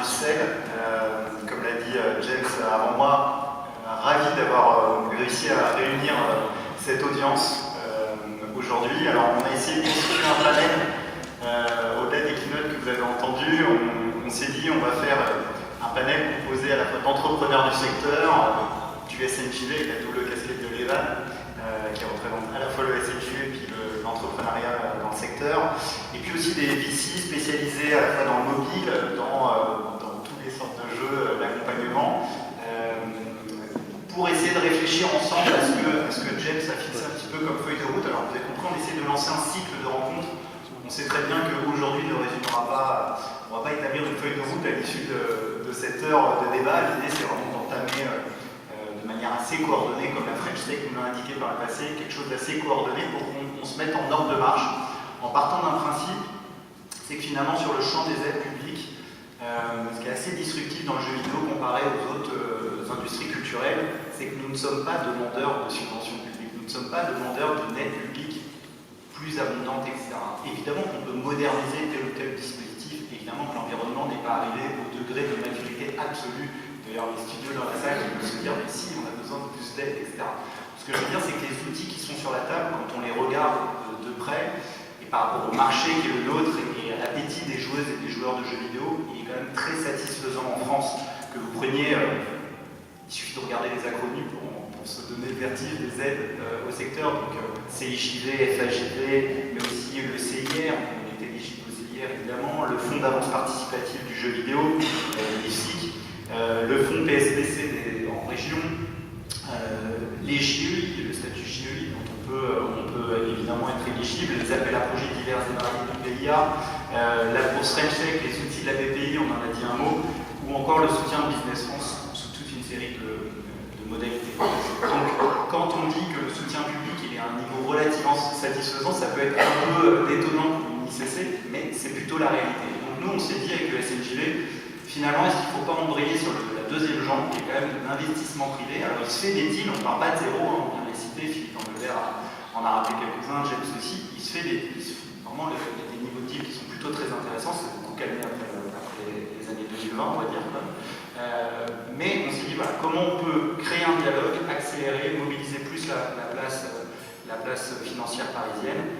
Pixel. Comme l'a dit James avant moi, ravi d'avoir réussi à réunir cette audience aujourd'hui. Alors on a essayé de constituer un panel au-delà des keynotes que vous avez entendus. On s'est dit on va faire un panel composé à la fois d'entrepreneurs du secteur, du SNJV avec la double casquette de l'EVAN, qui représente à la fois le SNJV et puis l'entrepreneuriat dans le secteur, et puis aussi des VC spécialisés à la fois dans le mobile, dans toutes les sortes de jeux d'accompagnement, pour essayer de réfléchir ensemble à ce que James a fixé un petit peu comme feuille de route. Alors vous avez compris, on essaie de lancer un cycle de rencontres. On sait très bien qu'aujourd'hui ne résumera pas, on ne va pas établir une feuille de route à l'issue de cette heure de débat. L'idée c'est vraiment d'entamer de manière assez coordonnée, comme la French Tech nous l'a indiqué par le passé, quelque chose d'assez coordonné pour qu'on se mette en ordre de marche, en partant d'un principe, c'est que finalement sur le champ des aides publiques, ce qui est assez disruptif dans le jeu vidéo comparé aux autres industries culturelles, c'est que nous ne sommes pas demandeurs de subventions publiques, nous ne sommes pas demandeurs d'une aide publique plus abondante, etc. Évidemment qu'on peut moderniser tel ou tel dispositif, évidemment que l'environnement n'est pas arrivé au degré de maturité absolue. D'ailleurs, les studios dans la salle vont se dire, mais si, on a besoin de plus d'aide, etc. Ce que je veux dire, c'est que les outils qui sont sur la table, quand on les regarde de près, et par rapport au marché qui est le nôtre et à l'appétit des joueuses et des joueurs de jeux vidéo, il est quand même très satisfaisant en France. Que vous preniez, il suffit de regarder les acronymes pour se donner le vertige des aides au secteur, donc CIJV, FAJV, mais aussi le CIR, on est éligible au CIR évidemment, le fonds d'avance participative du jeu vidéo, l'IFSIC, le fonds PSPC en région, les JEI, le statut JEI dont on peut évidemment être éligible, les appels à projets divers et variés du PIA, la bourse French Tech, les outils de la BPI, on en a dit un mot, ou encore le soutien de Business France sous toute une série de modalités. Donc quand on dit que le soutien public il est à un niveau relativement satisfaisant, ça peut être un peu détonnant pour une ICC, mais c'est plutôt la réalité. Donc nous on s'est dit avec le SNJV, finalement, est-ce qu'il ne faut pas embrayer sur la deuxième jambe, qui est quand même l'investissement privé? Alors, il se fait des deals, on ne parle pas de zéro, hein, on vient de les citer, Philippe Engelbert en a rappelé quelques-uns, James aussi. Il se fait vraiment des niveaux de deals qui sont plutôt très intéressants, c'est beaucoup calmé après les années 2020, on va dire. Mais on s'est dit, voilà, comment on peut créer un dialogue, accélérer, mobiliser plus la place financière parisienne,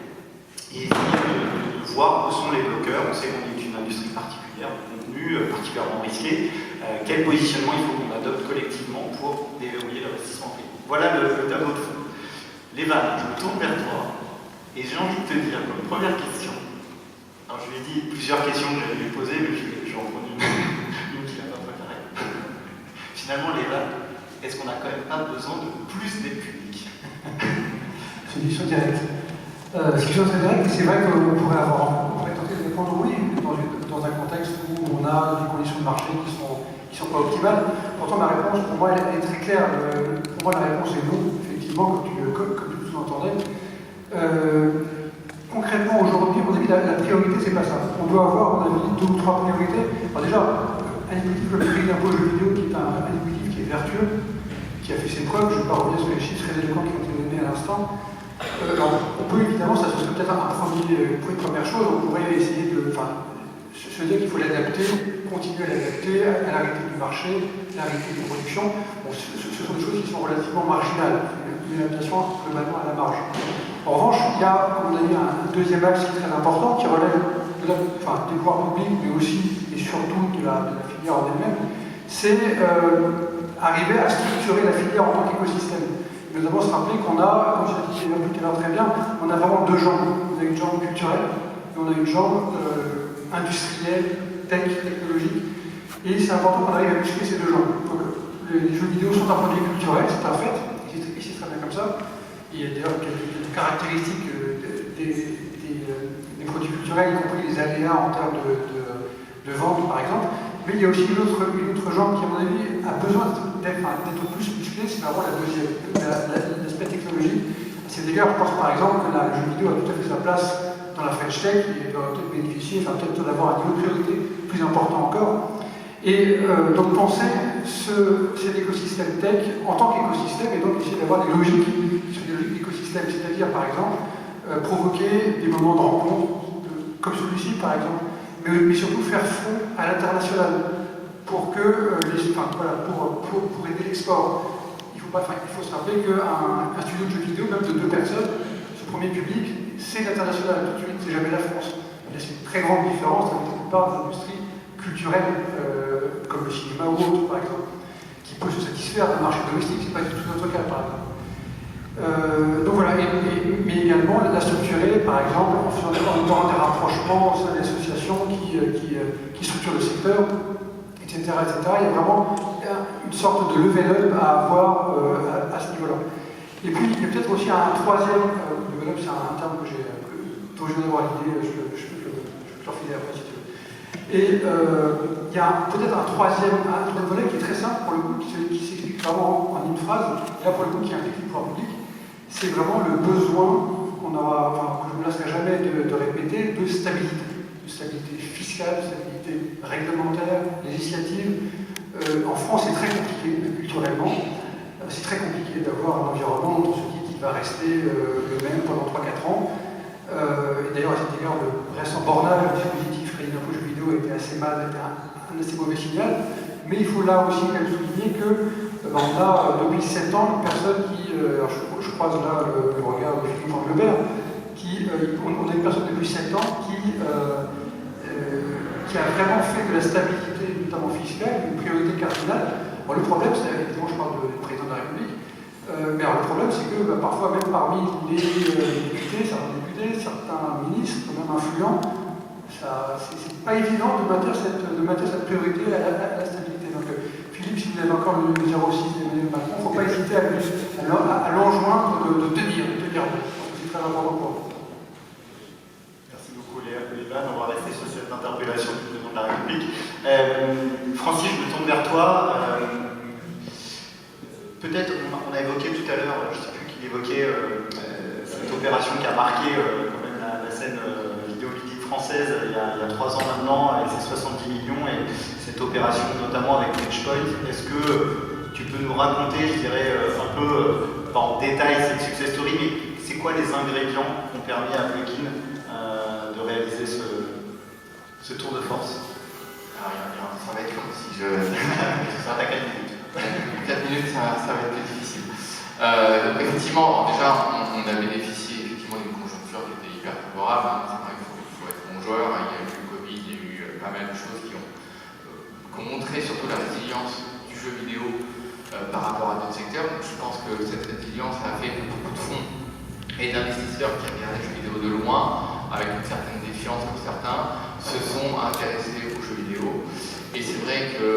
et essayer de voir où sont les bloqueurs. On sait qu'on est une industrie particulière, particulièrement risqué, quel positionnement il faut qu'on adopte collectivement pour déverrouiller l'investissement privé. Voilà le tableau de fond. Lévan, je me tourne vers toi et j'ai envie de te dire comme première question, alors je lui ai dit plusieurs questions que j'allais lui poser, mais je vais en prendre une qui n'a pas préparée. Finalement, Lévan, est-ce qu'on n'a quand même pas besoin de plus d'aide publique? C'est une question directe. C'est une question très directe, c'est vrai qu'on pourrait tenter de répondre oui, dans un contexte où on a des conditions de marché qui sont pas optimales. Pourtant, ma réponse, pour moi, elle est très claire. Pour moi, la réponse est non, effectivement, comme tu le sous-entendais. Concrètement, aujourd'hui, on a dit la priorité, c'est pas ça. On doit avoir, on a dit, 2 ou 3 priorités. Alors déjà, un dispositif comme le crédit d'impôt jeux vidéo, qui est un dispositif qui est vertueux, qui a fait ses preuves. Je ne vais pas revenir sur les chiffres très éloquents qui ont été donnés à l'instant. On peut évidemment, ça serait peut-être une première chose, on pourrait essayer de se dire qu'il faut l'adapter, continuer à l'adapter à la réalité du marché, à la réalité de production. Bon, ce sont des choses qui sont relativement marginales, une adaptation globalement à la marge. En revanche, il y a, comme on a dit, un deuxième axe qui est très important, qui relève des pouvoirs publics, mais aussi et surtout de la filière en elle-même, c'est arriver à structurer la filière en tant qu'écosystème. Nous devons se rappeler qu'on a, comme je l'ai dit tout à l'heure très bien, on a vraiment 2 jambes. On a une jambe culturelle et on a une jambe industrielle, technologique. Et c'est important qu'on arrive à muscler ces 2 jambes. Donc, les jeux vidéo sont un produit culturel, c'est un fait, et c'est très bien comme ça. Il y a d'ailleurs quelques caractéristiques des produits culturels, y compris les aléas en termes de vente, par exemple. Mais il y a aussi une autre jambe qui, à mon avis, a besoin d'être plus musclée, c'est vraiment la deuxième, l'aspect technologique. À cet égard, je pense par exemple que le jeu vidéo a tout à fait sa place dans la French Tech, et doit peut-être bénéficier, peut-être d'avoir un niveau de priorité plus important encore. Et donc penser cet écosystème tech en tant qu'écosystème, et donc essayer d'avoir des logiques qui sont des logiques d'écosystème, c'est-à-dire par exemple provoquer des moments de rencontre, comme celui-ci par exemple, mais surtout faire front à l'international. pour que pour aider l'export. Il faut se rappeler qu'un studio de jeux vidéo, même de 2 personnes, ce premier public, c'est l'international tout de suite, c'est jamais la France. Il y a une très grande différence avec la plupart des industries culturelles, comme le cinéma ou autre, par exemple, qui peut se satisfaire d'un marché domestique, c'est pas du tout notre cas, par exemple. Donc voilà, mais également la structurer, par exemple, en faisant des rapprochements au sein des associations qui structurent le secteur, etc., etc. Il y a vraiment une sorte de level up à avoir à ce niveau-là. Et puis, il y a peut-être aussi un troisième, level up, c'est un terme dont je viens d'avoir l'idée, je peux te le refiler après si tu veux. Et il y a peut-être un troisième volet qui est très simple, pour le coup, qui s'explique vraiment en une phrase, et là pour le coup qui implique le pouvoir public. C'est vraiment le besoin que je ne me lasserai jamais de répéter, de stabilité fiscale, de stabilité réglementaire, législative. En France, c'est très compliqué culturellement. C'est très compliqué d'avoir un environnement dont qui va rester le même pendant 3-4 ans. Et d'ailleurs, à cet égard, le récent bornage du dispositif crédit d'impôt jeux vidéo était un assez mauvais signal. Mais il faut là aussi quand même souligner que on a depuis 7 ans une personne qui, je croise là le regard de Philippe Englebert, on a une personne depuis 7 ans qui a vraiment fait de la stabilité, notamment fiscale, une priorité cardinale. Bon, le problème, c'est évidemment, je parle du président de la République, mais alors, le problème, c'est que parfois, même parmi les députés, certains ministres, même influents, c'est pas évident de maintenir cette priorité à la stabilité. Donc, Philippe, si vous avez encore le 06 d'Emmanuel Macron, il ne faut pas hésiter à l'enjoindre de tenir bon. C'est très important pour vous. Merci beaucoup Léa Poliban. On va rester sur cette interpellation du président de la République. Francis, je me tourne vers toi. Peut-être, on a évoqué tout à l'heure, je ne sais plus qui l'évoquait, cette opération qui a marqué quand même la scène vidéoludique française il y a 3 ans maintenant, avec ses 70 millions, et cette opération notamment avec Matchpoint. Est-ce que tu peux nous raconter, je dirais, un peu, pas en détail cette success story, mais c'est quoi les ingrédients qui ont permis à Plugin de réaliser ce tour de force? Alors, ça va être long si je... Ça va à 4 minutes. 4 minutes, ça va être difficile. Donc, effectivement, déjà, on a bénéficié effectivement d'une conjoncture qui était hyper favorable. C'est vrai qu'il faut être bon joueur. Il y a eu le Covid, il y a eu pas mal de choses qui ont montré surtout la résilience du jeu vidéo par rapport à d'autres secteurs. Donc, je pense que cette résilience a fait que beaucoup de fonds et d'investisseurs qui regardaient les jeux vidéo de loin, avec une certaine défiance pour certains, se sont intéressés aux jeux vidéo. Et c'est vrai que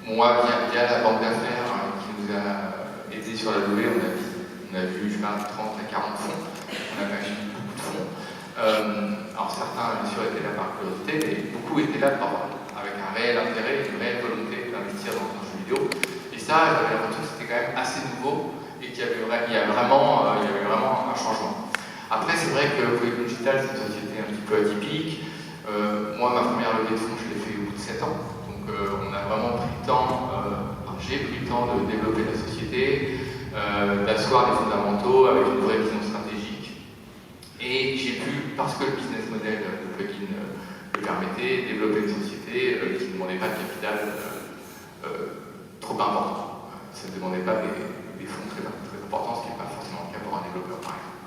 moi, via la banque d'affaires qui nous a aidé sur la levée, on a vu, je sais pas, 30 à 40 fonds. On a acheté beaucoup de fonds. Alors certains, bien sûr, étaient là par curiosité, mais beaucoup étaient là avec un réel intérêt, une réelle volonté d'investir dans un jeu vidéo. Et ça, j'avais l'impression que c'était quand même assez nouveau et qu'il y avait vraiment un changement. Après, c'est vrai que Polygon Digital, c'est une société un petit peu atypique. Moi, ma première levée de fonds, je l'ai fait au bout de 7 ans. Donc, on a vraiment pris le temps, j'ai pris le temps de développer la société, d'asseoir les fondamentaux avec une vraie vision stratégique. Et j'ai pu, parce que le business model de Plugin le permettait, développer une société qui ne demandait pas de capital trop important. Ça ne demandait pas des fonds très importants, ce qui n'est pas forcément le cas pour un développeur, par exemple.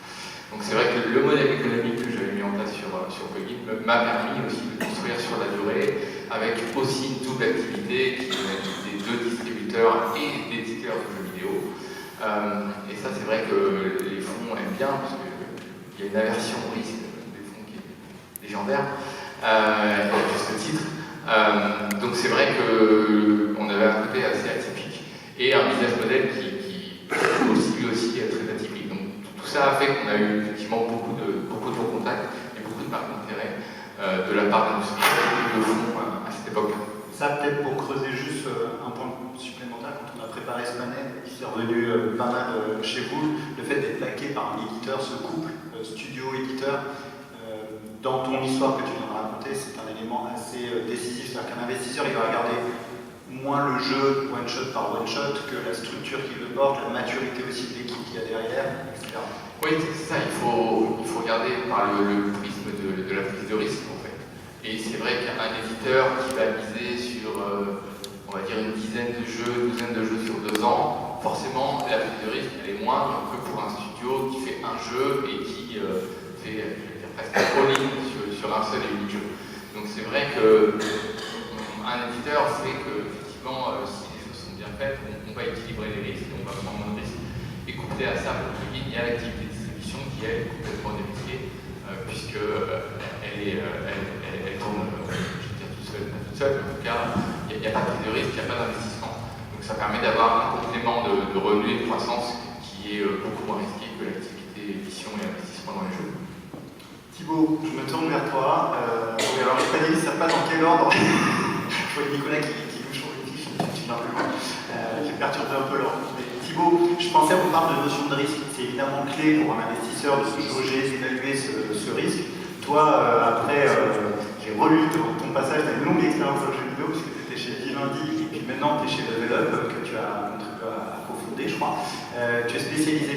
Donc c'est vrai que le modèle économique que j'avais mis en place sur Plugin m'a permis aussi de construire sur la durée, avec aussi une double activité qui est des 2 distributeurs et d'éditeurs de jeux vidéo. Et ça, c'est vrai que les fonds aiment bien, parce qu'il y a une aversion au risque des fonds qui est légendaire, à juste titre. Donc c'est vrai qu'on avait un côté assez atypique et un business model qui aussi, lui aussi est très atypique. Donc tout ça a fait qu'on a eu effectivement beaucoup de bons contacts et beaucoup de marques d'intérêt de la part de l'industrie de fonds à cette époque-là. Ça, peut-être pour creuser juste un point supplémentaire, quand on a préparé ce panel, qui est revenu pas mal chez vous, le fait d'être backé par un éditeur, ce couple studio-éditeur, dans ton histoire que tu viens de raconter, c'est un élément assez décisif. C'est-à-dire qu'un investisseur, il va regarder moins le jeu one-shot par one-shot que la structure qui le porte, la maturité aussi de l'équipe qu'il y a derrière, etc. Oui, c'est ça, il faut regarder par le prisme de la prise de risque, en fait. Et c'est vrai qu'un éditeur qui va miser sur, on va dire, une dizaine de jeux, une douzaine de jeux sur 2 ans, forcément, la prise de risque, elle est moindre que pour un studio qui fait un jeu et qui fait presque un all-in sur un seul et unique jeu. Donc c'est vrai qu'un éditeur sait que, effectivement, si les choses sont bien faites, on va équilibrer les risques, on va prendre moins de risques. Et couplé à ça, pour le il y a l'activité de distribution qui est complètement démasquée, puisque elle tourne, je veux dire, toute seule, mais en tout cas, il n'y a pas de prise de risque, il n'y a pas d'investissement. Donc ça permet d'avoir un complément de revenus et de croissance qui est beaucoup moins risqué que l'activité édition et investissement dans les jeux. Thibaut, je me tourne vers toi. Oui, alors les panélistes ne savent pas dans quel ordre. Je vois Nicolas qui bouge sur une fiche, j'ai perturbé un peu l'ordre. Thibaut, je pensais qu'on parle de notion de risque. C'est évidemment clé pour un investisseur de se jauger, d'évaluer ce risque. Toi, après, j'ai relu ton passage, tu as une longue expérience dans le jeu vidéo, parce que tu étais chez Vivendi, et puis maintenant tu es chez Level Up, que tu as contribué à cofonder, je crois. Tu es spécialisé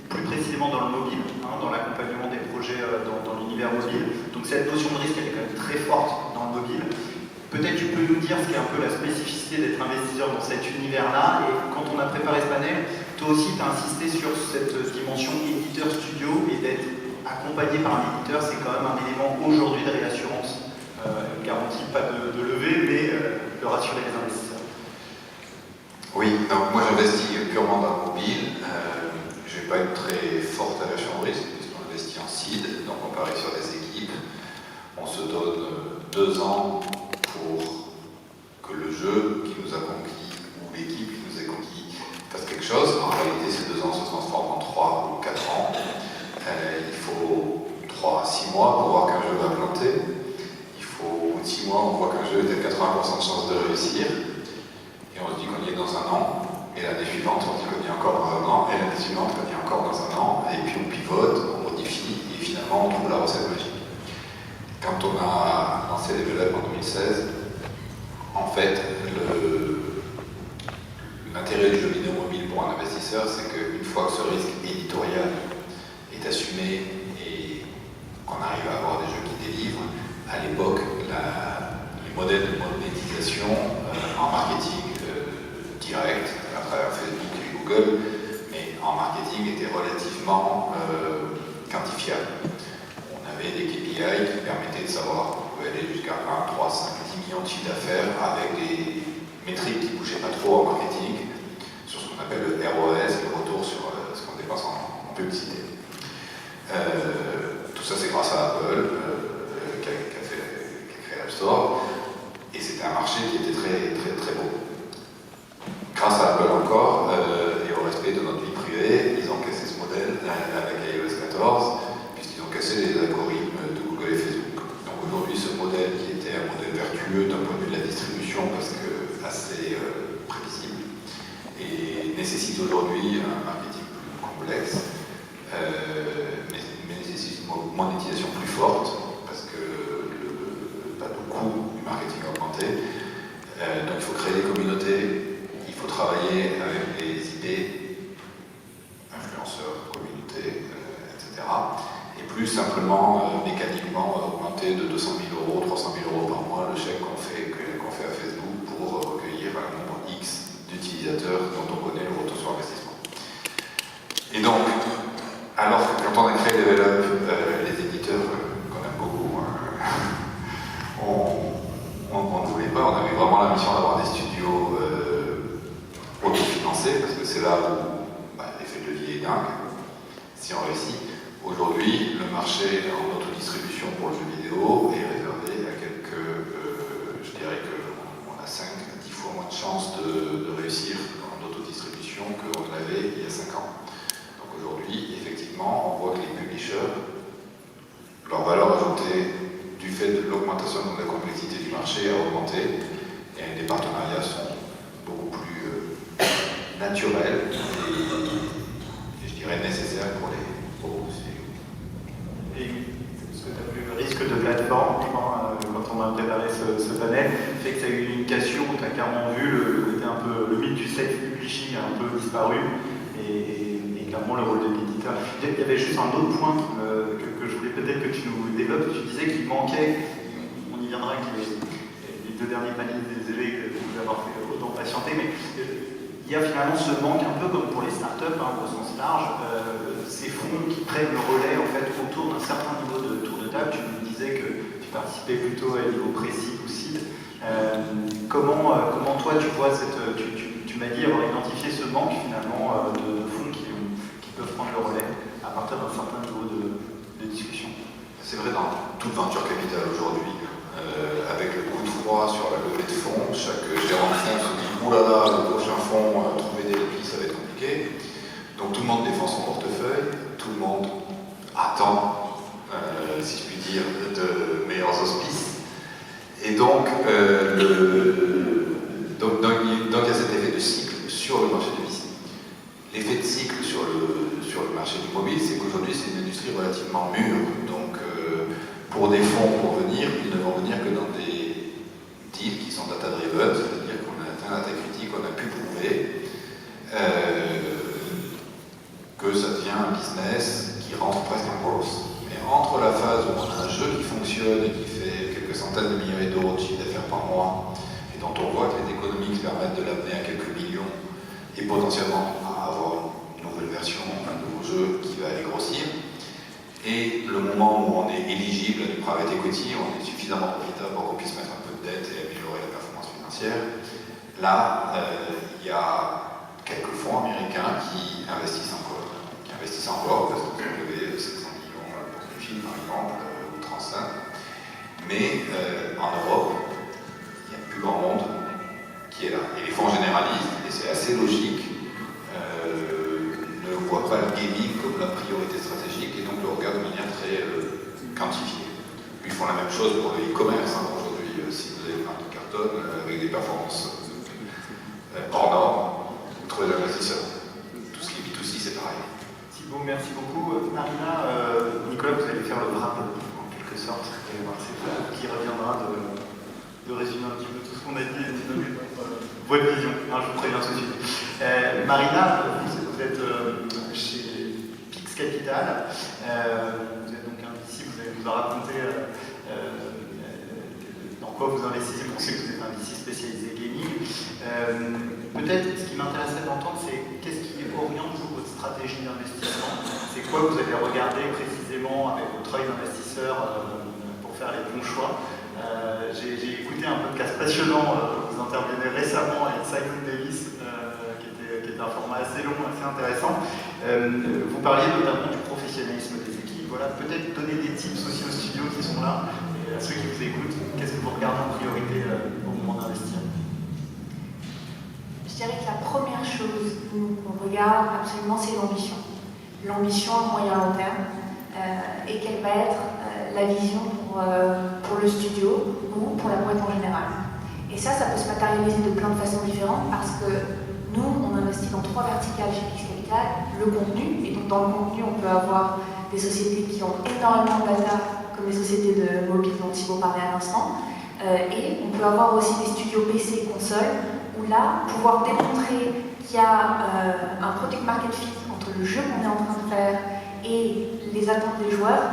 plus précisément dans le mobile, dans l'accompagnement des projets dans l'univers mobile. Donc cette notion de risque, elle est quand même très forte dans le mobile. Peut-être tu peux nous dire ce qu'est un peu la spécificité d'être investisseur dans cet univers-là. Et quand on a préparé ce panel, toi aussi tu as insisté sur cette dimension éditeur-studio et d'être accompagné par un éditeur, c'est quand même un élément aujourd'hui de réassurance. Garantie pas de levée, mais de rassurer les investisseurs. Oui, donc moi j'investis purement dans le mobile. Je n'ai pas une très forte aversion au risque, puisqu'on investit en seed, donc on parie sur des équipes. On se donne 2 ans pour que le jeu qui nous a conquis, ou l'équipe qui nous a conquis, fasse quelque chose. En réalité, ces 2 ans se transforment en 3 ou 4 ans. Il faut 3 à 6 mois pour voir qu'un jeu va planter. Il faut, au bout de 6 mois, on voit qu'un jeu a 80% de chances de réussir. Et on se dit qu'on y est dans 1 an. Et l'année suivante, on se dit qu'on y est encore dans 1 an. Et l'année suivante, qu'on y est encore dans 1 an. Et puis on pivote, on modifie. Et finalement, on trouve la recette magique. Quand on a lancé Level Up en 2016, en fait, l'intérêt du jeu vidéo mobile pour un investisseur, c'est qu'une fois que ce risque éditorial est assumé et qu'on arrive à avoir des jeux qui délivrent, à l'époque, les modèles de monétisation en marketing direct, à travers Facebook et Google, mais en marketing étaient relativement quantifiables. On avait des KPI qui permettaient de savoir qu'on pouvait aller jusqu'à 1, 3, 5, 10 millions de chiffres d'affaires avec des métriques qui ne bougeaient pas trop en marketing, sur ce qu'on appelle le ROS, le retour sur ce qu'on dépense en publicité. Tout ça c'est grâce à Apple qui a créé l'App Store, et c'était un marché qui était très, très, très beau. Grâce à Apple encore, et au respect de notre vie privée, ils ont cassé ce modèle avec iOS 14, puisqu'ils ont cassé les algorithmes de Google et Facebook. Donc aujourd'hui, ce modèle qui était un modèle vertueux d'un point de vue de la distribution, parce que assez prévisible, et nécessite aujourd'hui un marketing plus complexe, mais nécessite une monétisation plus forte, parce que le coût du marketing a augmenté. Donc il faut créer des communautés. Il faut travailler avec des idées, influenceurs, communautés, etc. Et plus simplement, mécaniquement, augmenter de 200 000 €, 300 000 € par mois le chèque qu'on fait à Facebook pour recueillir un nombre X d'utilisateurs dont on connaît le retour sur investissement. Et donc, alors que quand on a créé Level Up, les éditeurs qu'on aime beaucoup, on ne voulait pas, on avait vraiment la mission d'avoir des studios autofinancés, parce que c'est là où l'effet de levier est dingue, si on réussit. Aujourd'hui, le marché en autodistribution pour le jeu vidéo est réservé à quelques, je dirais qu'on a 5 à 10 fois moins de chances de réussir en autodistribution qu'on l'avait il y a 5 ans. Donc aujourd'hui, effectivement, on voit que les publishers, leur valeur ajoutée du fait de l'augmentation de la complexité du marché a augmenté, et les partenariats sont beaucoup plus naturels et je dirais nécessaires pour les studios. Et est-ce que tu as vu le risque de plateforme quand on a préparé ce panel, fait que ça a eu une mutation, tu as clairement vu le côté un peu, le mythe du self-publishing a un peu disparu, et clairement le rôle de l'éditeur. Il y avait juste un autre point que je voulais peut-être que tu nous développes. Tu disais qu'il manquait, on y reviendra avec les deux derniers paniers, désolé de vous avoir fait autant patienter, mais il y a finalement ce manque, un peu comme pour les startups, au sens large, ces fonds qui prennent le relais en fait, autour d'un certain niveau de tour de table. Tu nous disais que tu participais plutôt à un niveau précis aussi. Comment toi tu vois tu m'as dit avoir identifié ce manque finalement de fonds qui peuvent prendre le relais à partir d'un certain niveau de discussion. C'est vrai dans toute venture capital aujourd'hui, avec le coup de froid sur la levée de fonds, chaque gérant de fonds se dit oulala, le prochain fonds, trouver des LP, ça va être compliqué. Donc tout le monde défend son portefeuille, tout le monde attend, si je puis dire, de meilleurs auspices. Et donc, il y a cet effet de cycle sur le marché du VC. L'effet de cycle sur le marché du mobile, c'est qu'aujourd'hui c'est une industrie relativement mûre. Donc pour des fonds pour venir, ils ne vont venir que dans des deals qui sont data-driven, c'est-à-dire qu'on a atteint la taille critique, on a pu prouver que ça devient un business qui rentre presque en bourse. Mais entre la phase où on a un jeu qui fonctionne et qui fait quelques centaines de milliers d'euros de chiffre d'affaires par mois, et dont on voit que les économies permettent de l'amener à quelques millions, et potentiellement à avoir une nouvelle version, un nouveau jeu qui va aller grossir, et le moment où on est éligible à du private equity, on est suffisamment profitable pour qu'on puisse mettre un peu de dette et améliorer la performance financière, là, il y a quelques fonds américains qui investissent encore parce qu'ils ont levé 700 millions pour le film par exemple, ou Transcend. Mais en Europe, il n'y a plus grand monde qui est là. Et les fonds généralistes, et c'est assez logique, ne voient pas le gaming comme la priorité stratégique et donc le regardent de manière très quantifiée. Ils font la même chose pour le e-commerce. Aujourd'hui, si vous avez une marque de carton avec des performances hors normes, vous trouvez l'investisseur. Tout ce qui est B2C, c'est pareil. Thibaut, merci beaucoup. Marina, Nicolas, vous allez faire le wrap en quelque sorte. C'est vous qui reviendra de résumer un petit peu tout ce qu'on a dit et de donner votre vision. Je vous préviens tout de suite. Marina, vous êtes chez Pix Capital. Vous êtes donc un VC, vous allez nous raconter dans quoi vous investissez. On sait que vous êtes un VC spécialisé gaming. Peut-être ce qui m'intéresserait d'entendre, c'est qu'est-ce qui oriente votre stratégie d'investissement. C'est quoi vous allez regarder précisément avec votre œil d'investisseur pour faire les bons choix. J'ai écouté un podcast passionnant, vous intervenez récemment avec Simon Davis, qui était un format assez long, assez intéressant. Vous parliez notamment du professionnalisme des équipes. Voilà, peut-être donner des tips aussi aux studios qui sont là, et à ceux qui vous écoutent, qu'est-ce que vous regardez en priorité au moment d'investir? Je dirais que la première chose qu'on regarde absolument, c'est l'ambition. L'ambition à moyen long terme, et quelle va être la vision pour le studio ou pour la boîte en général. Et ça peut se matérialiser de plein de façons différentes parce que nous, on investit dans 3 verticales chez Pix Capital. Le contenu, et donc dans le contenu, on peut avoir des sociétés qui ont énormément de data, comme les sociétés de mobile dont Thibaut parlait à l'instant, et on peut avoir aussi des studios PC et consoles, où là, pouvoir démontrer qu'il y a un product market fit entre le jeu qu'on est en train de faire et les attentes des joueurs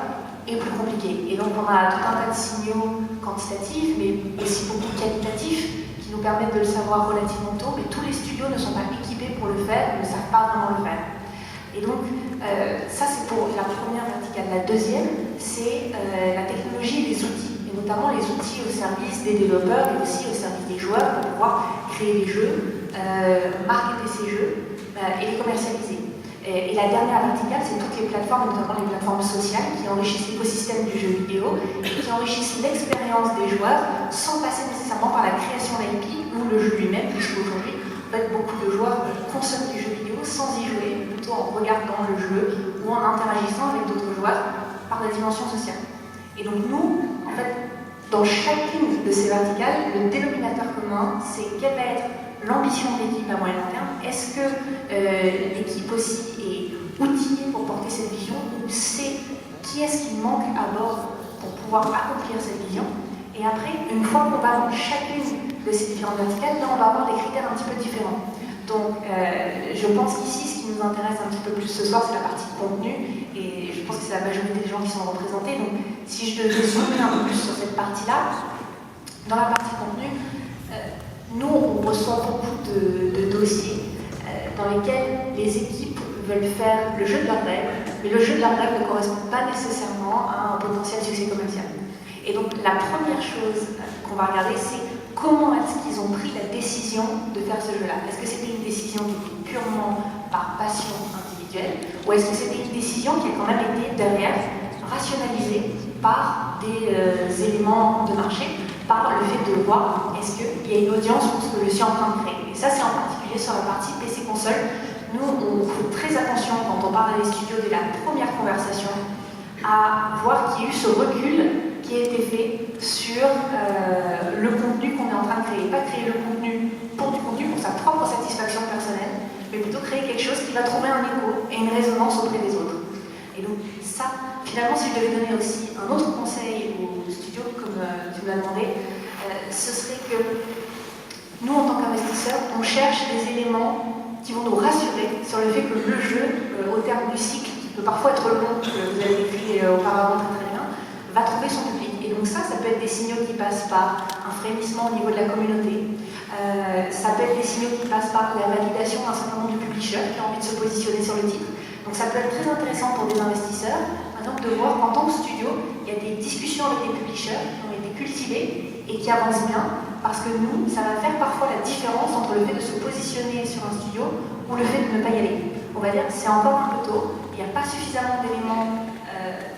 est plus compliqué. Et donc on a tout un tas de signaux quantitatifs, mais aussi beaucoup qualitatifs, qui nous permettent de le savoir relativement tôt, mais tous les studios ne sont pas équipés pour le faire, ne savent pas vraiment le faire. Et donc, ça c'est pour la première verticale. La deuxième, c'est la technologie et les outils, et notamment les outils au service des développeurs et aussi au service des joueurs pour pouvoir créer des jeux, marketer ces jeux et les commercialiser. Et la dernière verticale, c'est toutes les plateformes, notamment les plateformes sociales, qui enrichissent l'écosystème du jeu vidéo et qui enrichissent l'expérience des joueurs sans passer nécessairement par la création d'IP ou le jeu lui-même, puisqu'aujourd'hui, en fait, beaucoup de joueurs consomment du jeu vidéo sans y jouer, plutôt en regardant le jeu ou en interagissant avec d'autres joueurs par la dimension sociale. Et donc nous, en fait, dans chacune de ces verticales, le dénominateur commun, c'est quelle va être l'ambition de l'équipe à moyen long terme. Est-ce que l'équipe aussi est outillée pour porter cette vision, ou sait qui est-ce qui manque à bord pour pouvoir accomplir cette vision? Et après, une fois qu'on va dans chacune de ces différentes verticales, là on va avoir des critères un petit peu différents. Donc je pense qu'ici, ce qui nous intéresse un petit peu plus ce soir, c'est la partie contenu, et je pense que c'est la majorité des gens qui sont représentés. Donc si je devais zoomer un peu plus sur cette partie-là, Dans la partie contenu, nous, on reçoit beaucoup de dossiers dans lesquels les équipes veulent faire le jeu de leur rêve, mais le jeu de leur rêve ne correspond pas nécessairement à un potentiel succès commercial. Et donc, la première chose qu'on va regarder, c'est comment est-ce qu'ils ont pris la décision de faire ce jeu-là. Est-ce que c'était une décision qui était purement par passion individuelle, ou est-ce que c'était une décision qui a quand même été derrière rationalisée par des éléments de marché, par le fait de voir est-ce qu'il y a une audience pour ce que je suis en train de créer. Et ça, c'est en particulier sur la partie PC console. Nous, on fait très attention quand on parle des studios dès la première conversation à voir qu'il y a eu ce recul qui a été fait sur le contenu qu'on est en train de créer. Pas créer le contenu, pour sa propre satisfaction personnelle, mais plutôt créer quelque chose qui va trouver un écho et une résonance auprès des autres. Et donc ça, finalement, si je devais donner aussi un autre conseil aux studios, comme tu me l'as demandé, ce serait que nous, en tant qu'investisseurs, on cherche des éléments qui vont nous rassurer sur le fait que le jeu, au terme du cycle, qui peut parfois être long, que vous avez décrit auparavant très bien, va trouver son public. Et donc ça peut être des signaux qui passent par un frémissement au niveau de la communauté, ça peut être des signaux qui passent par la validation d'un certain nombre de publishers qui ont envie de se positionner sur le titre. Donc ça peut être très intéressant pour des investisseurs, par exemple, de voir qu'en tant que studio, il y a des discussions avec des publishers qui ont été cultivées et qui avancent bien, parce que nous, ça va faire parfois la différence entre le fait de se positionner sur un studio ou le fait de ne pas y aller. On va dire que c'est encore un peu tôt, il n'y a pas suffisamment d'éléments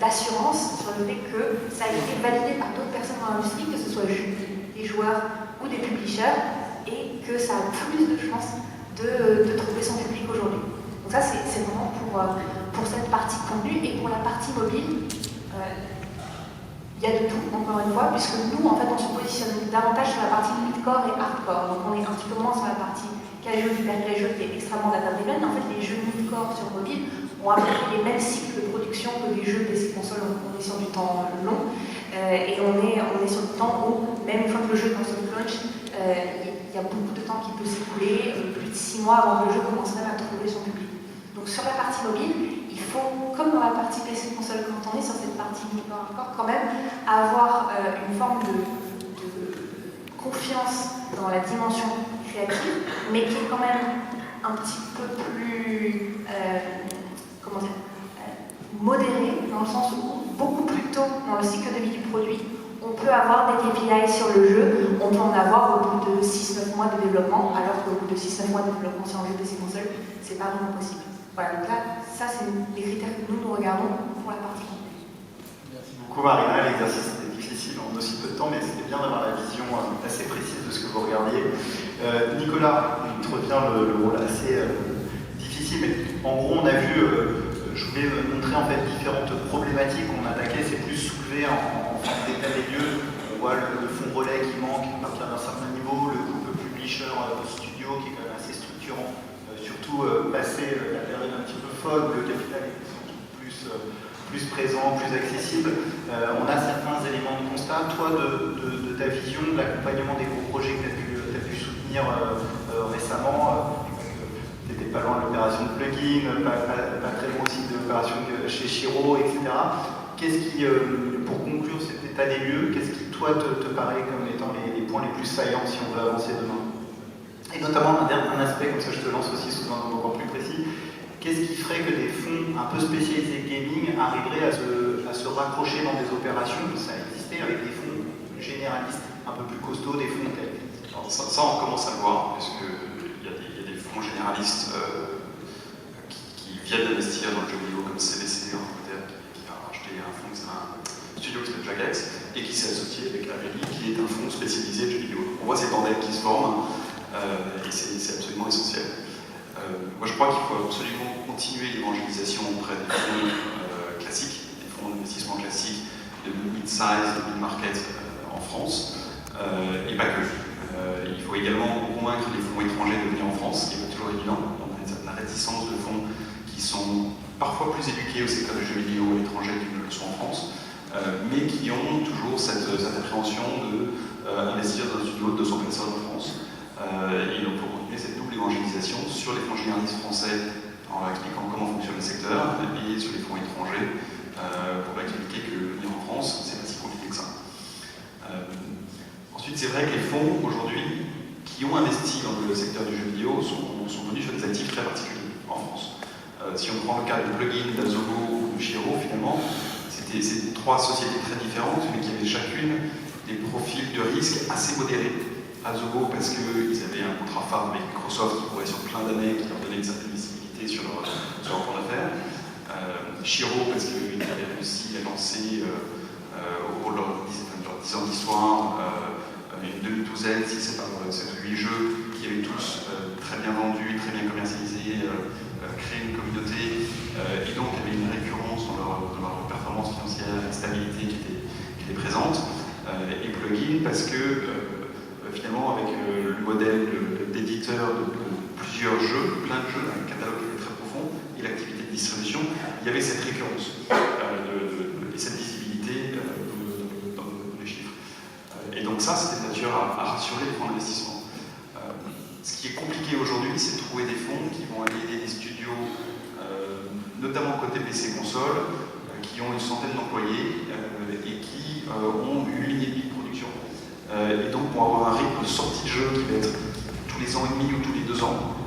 d'assurance sur le fait que ça a été validé par d'autres personnes dans l'industrie, que ce soit des joueurs ou des publishers, et que ça a plus de chances de trouver son public aujourd'hui. Donc ça, c'est vraiment pour cette partie contenu. Et pour la partie mobile, il y a de tout, encore une fois, puisque nous, en fait, on se positionne davantage sur la partie mid-core et hardcore. Donc on est un petit peu moins sur la partie casual, hyper casual, qui est extrêmement data-driven. En fait, les jeux mid-core sur mobile ont à peu près les mêmes cycles de production que les jeux PC console. On est sur du temps long, et on est sur du temps où, même une fois que le jeu est en soft launch, il y a beaucoup de temps qui peut s'écouler, plus de 6 mois avant que le jeu commence même à trouver son public. Donc sur la partie mobile, il faut, comme dans la partie PC console, quand on est sur cette partie mid-core encore, quand même avoir une forme de confiance dans la dimension créative, mais qui est quand même un petit peu plus modérée, dans le sens où beaucoup plus tôt dans le cycle de vie du produit, on peut avoir des KPI sur le jeu, on peut en avoir au bout de 6-9 mois de développement, alors qu'au bout de 6-9 mois de développement sur un jeu PC console, c'est pas vraiment possible. Voilà, donc là, ça c'est les critères que nous regardons pour la partie. Merci beaucoup Marina, l'exercice était difficile en aussi peu de temps, mais c'était bien d'avoir la vision assez précise de ce que vous regardiez. Nicolas, il te revient le rôle assez difficile, mais en gros on a vu, je voulais montrer en fait différentes problématiques qu'on attaquait, c'est plus soulevé en forme d'état des lieux. On voit le fond relais qui manque à partir d'un certain niveau, le couple publisher studio qui est quand même assez structurant, surtout passer la période un petit peu folle, le capital est plus présent, plus accessible. On a certains éléments de constat. Toi, de ta vision de l'accompagnement des gros projets que tu as pu soutenir récemment, tu n'étais pas loin de l'opération de plugin, pas très loin aussi de l'opération chez Shiro, etc. Qu'est-ce qui, pour conclure cet état des lieux, qu'est-ce qui, toi, te paraît comme étant les points les plus saillants si on veut avancer demain? Et notamment, un aspect, comme ça je te lance aussi sous un angle encore plus précis, qu'est-ce qui ferait que des fonds un peu spécialisés gaming arriveraient à se raccrocher dans des opérations, ça existait avec des fonds généralistes, un peu plus costauds, des fonds tels? Alors ça, on commence à le voir, parce qu'il y a des fonds généralistes qui viennent d'investir dans le jeu vidéo comme CVC en Angleterre, qui a racheté un fonds, un studio qui s'appelle Jagex, et qui s'est associé avec Amelie, qui est un fonds spécialisé de jeux vidéo. On voit ces tandem qui se forment, et c'est absolument essentiel. Moi je crois qu'il faut absolument continuer l'évangélisation auprès des fonds classiques, des fonds d'investissement classiques, de mid-size, de mid-market en France, et pas que. Il faut également convaincre les fonds étrangers de venir en France, ce qui n'est pas toujours évident. On a une certaine réticence de fonds qui sont parfois plus éduqués au secteur du jeu vidéo à l'étranger qu'ils ne le sont en France, mais qui ont toujours cette appréhension d'investir dans un studio de 200 personnes en France. Et donc, il faut continuer cette double évangélisation sur les fonds généralistes français en leur expliquant comment fonctionne le secteur, et sur les fonds étrangers pour leur expliquer que venir en France, c'est pas si compliqué que ça. Ensuite, c'est vrai que les fonds, aujourd'hui, qui ont investi dans le secteur du jeu vidéo sont venus sur des actifs très particuliers en France. Si on prend le cas de Plugin, d'Azogo ou de Chiro, finalement, c'est 3 sociétés très différentes, mais qui avaient chacune des profils de risque assez modérés. Azogo parce qu'ils avaient un contrat phare avec Microsoft qui courait sur plein d'années, qui leur donnait une certaine visibilité sur leur plan d'affaires. Chiro parce qu'ils avaient réussi à lancer au cours de leurs 10 ans d'histoire une demi-douzaine, si c'est pas 7 ou 8 jeux qui avaient tous très bien vendus, très bien commercialisés, créé une communauté, et donc il y avait une récurrence dans leur performance financière, une stabilité qui était présente. Et Plugin parce que finalement avec le modèle d'éditeur de plusieurs jeux, plein de jeux, un catalogue qui était très profond, et l'activité de distribution, il y avait cette récurrence et cette visibilité dans les chiffres. Et donc ça, c'était de nature à rassurer les fonds d'investissement. Ce qui est compliqué aujourd'hui, c'est de trouver des fonds qui vont aller aider des studios, notamment côté PC console, qui ont une centaine d'employés et qui ont une ligne et demie de production. Et donc vont avoir un rythme de sortie de jeu qui va être tous les ans et demi ou tous les 2 ans.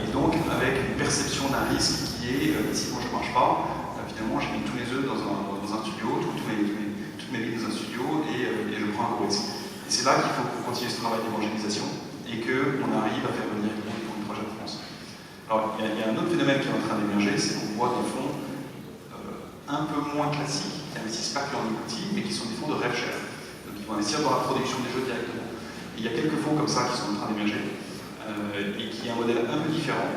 Et donc avec une perception d'un risque qui est, si moi je ne marche pas, finalement j'ai mis tous les œufs dans un studio, toutes mes billes dans un studio et je prends un gros risque. Et c'est là qu'il faut continuer ce travail d'évangélisation et qu'on arrive à faire venir les fonds de projet en France. Alors il y a un autre phénomène qui est en train d'émerger, c'est qu'on voit des fonds un peu moins classiques, qui n'investissent pas que en equity, mais qui sont des fonds de rev share. Donc ils vont investir dans la production des jeux directement. Et il y a quelques fonds comme ça qui sont en train d'émerger, et qui a un modèle un peu différent,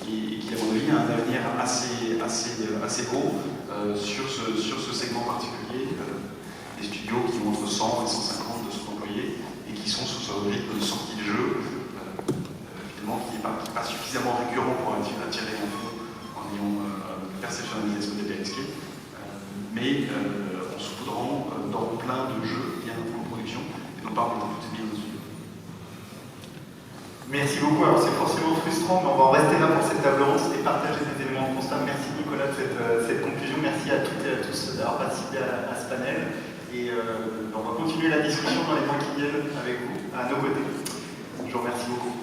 et qui à mon avis a un avenir assez beau sur ce segment particulier, des studios qui ont entre 100 et 150 de employés, et qui sont sous ce rythme de sortie de jeu, finalement qui n'est pas suffisamment récurrent pour attirer un fonds en ayant perception d'investissement des risqués, mais en saupoudrant dans plein de jeux bien en fonds de production, et non pas en mettant toutes ces billes dans le studio. Merci beaucoup. Alors c'est forcément frustrant, mais on va en rester là pour cette table ronde et partager des éléments de constat. Merci Nicolas de cette conclusion. Merci à toutes et à tous d'avoir participé à ce panel. Et on va continuer la discussion dans les mois qui viennent avec vous, à nos côtés. Je vous remercie beaucoup.